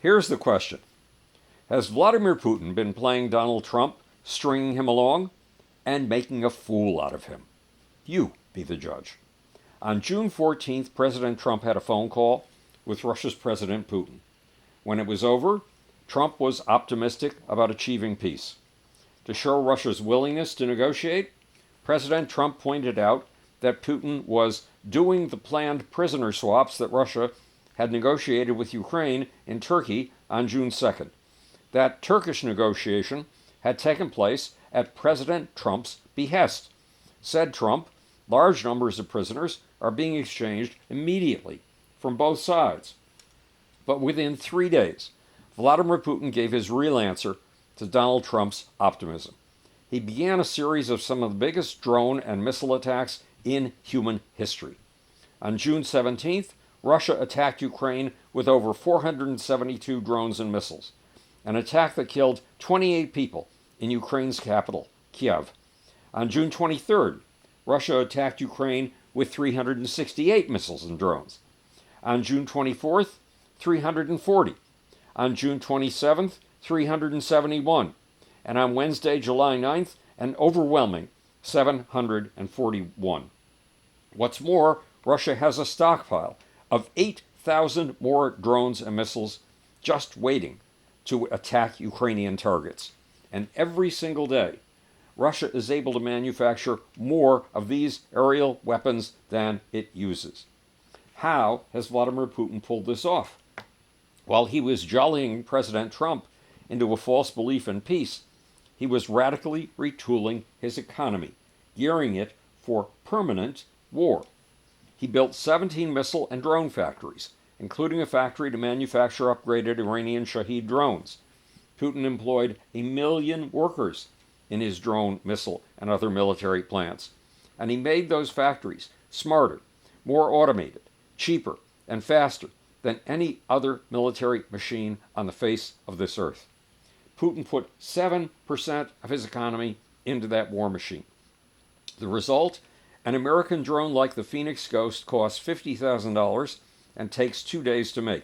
Here's the question. Has Vladimir Putin been playing Donald Trump, stringing him along, and making a fool out of him? You be the judge. On June 14th, President Trump had a phone call with Russia's President Putin. When it was over, Trump was optimistic about achieving peace. To show Russia's willingness to negotiate, President Trump pointed out that Putin was doing the planned prisoner swaps that Russia had negotiated with Ukraine in Turkey on June 2nd. That Turkish negotiation had taken place at President Trump's behest. Said Trump, large numbers of prisoners are being exchanged immediately from both sides. But within 3 days, Vladimir Putin gave his real answer to Donald Trump's optimism. He began a series of some of the biggest drone and missile attacks in human history. On June 17th, Russia attacked Ukraine with over 472 drones and missiles, an attack that killed 28 people in Ukraine's capital, Kiev. On June 23rd, Russia attacked Ukraine with 368 missiles and drones. On June 24th, 340. On June 27th, 371. And on Wednesday, July 9th, an overwhelming 741. What's more, Russia has a stockpile of 8,000 more drones and missiles just waiting to attack Ukrainian targets. And every single day, Russia is able to manufacture more of these aerial weapons than it uses. How has Vladimir Putin pulled this off? While he was jollying President Trump into a false belief in peace, he was radically retooling his economy, gearing it for permanent war. He built 17 missile and drone factories, including a factory to manufacture upgraded Iranian Shahed drones. Putin employed 1 million workers in his drone, missile, and other military plants. And he made those factories smarter, more automated, cheaper, and faster than any other military machine on the face of this earth. Putin put 7% of his economy into that war machine. The result? An American drone like the Phoenix Ghost costs $50,000 and takes 2 days to make.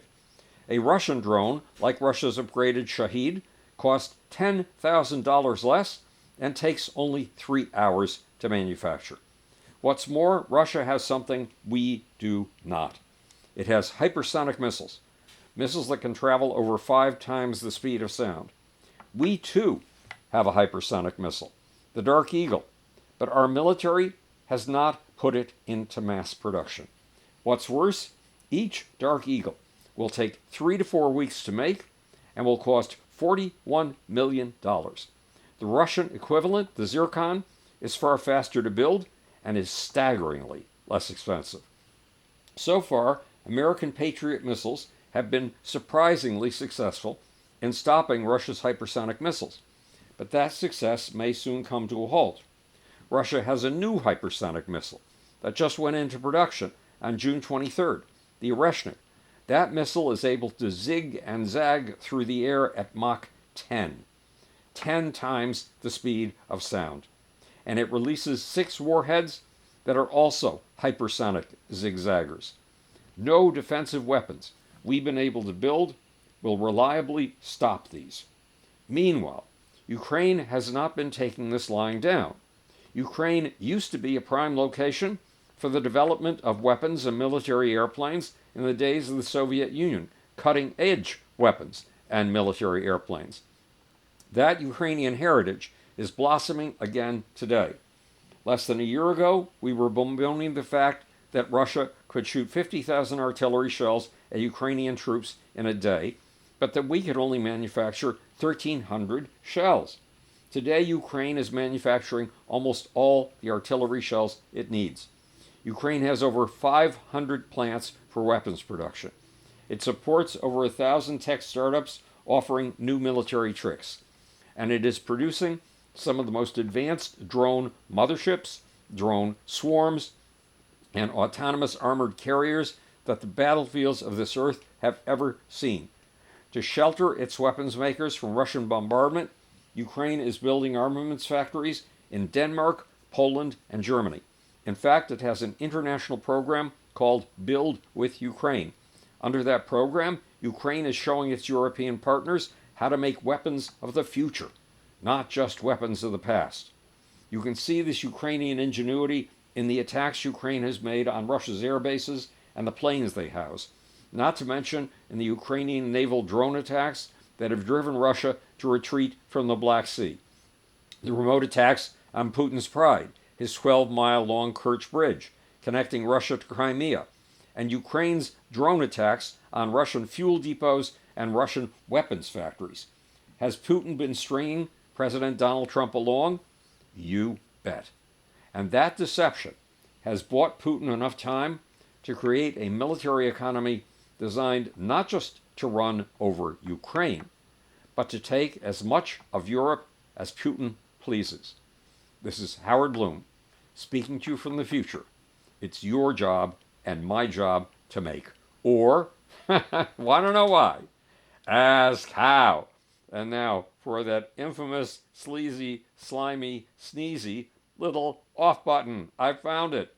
A Russian drone, like Russia's upgraded Shahed, costs $10,000 less and takes only 3 hours to manufacture. What's more, Russia has something we do not. It has hypersonic missiles, missiles that can travel over 5 times the speed of sound. We, too, have a hypersonic missile, the Dark Eagle, but our military has not put it into mass production. What's worse, each Dark Eagle will take 3 to 4 weeks to make and will cost $41 million. The Russian equivalent, the Zircon, is far faster to build and is staggeringly less expensive. So far, American Patriot missiles have been surprisingly successful in stopping Russia's hypersonic missiles, but that success may soon come to a halt. Russia has a new hypersonic missile that just went into production on June 23rd, the Oreshnik. That missile is able to zig and zag through the air at Mach 10, 10 times the speed of sound. And it releases 6 warheads that are also hypersonic zigzaggers. No defensive weapons we've been able to build will reliably stop these. Meanwhile, Ukraine has not been taking this lying down. Ukraine used to be a prime location for the development of weapons and military airplanes in the days of the Soviet Union, cutting-edge weapons and military airplanes. That Ukrainian heritage is blossoming again today. Less than a year ago, we were bemoaning the fact that Russia could shoot 50,000 artillery shells at Ukrainian troops in a day, but that we could only manufacture 1,300 shells. Today, Ukraine is manufacturing almost all the artillery shells it needs. Ukraine has over 500 plants for weapons production. It supports over 1,000 tech startups offering new military tricks. And it is producing some of the most advanced drone motherships, drone swarms, and autonomous armored carriers that the battlefields of this earth have ever seen. To shelter its weapons makers from Russian bombardment, Ukraine is building armaments factories in Denmark, Poland, and Germany. In fact, it has an international program called Build with Ukraine. Under that program, Ukraine is showing its European partners how to make weapons of the future, not just weapons of the past. You can see this Ukrainian ingenuity in the attacks Ukraine has made on Russia's air bases and the planes they house, not to mention in the Ukrainian naval drone attacks that have driven Russia to retreat from the Black Sea. The remote attacks on Putin's pride, his 12-mile-long Kerch Bridge, connecting Russia to Crimea, and Ukraine's drone attacks on Russian fuel depots and Russian weapons factories. Has Putin been stringing President Donald Trump along? You bet. And that deception has bought Putin enough time to create a military economy designed not just to run over Ukraine, but to take as much of Europe as Putin pleases. This is Howard Bloom, speaking to you from the future. It's your job and my job to make. Or, want to know why? Ask how. And now for that infamous, sleazy, slimy, sneezy little off button. I found it.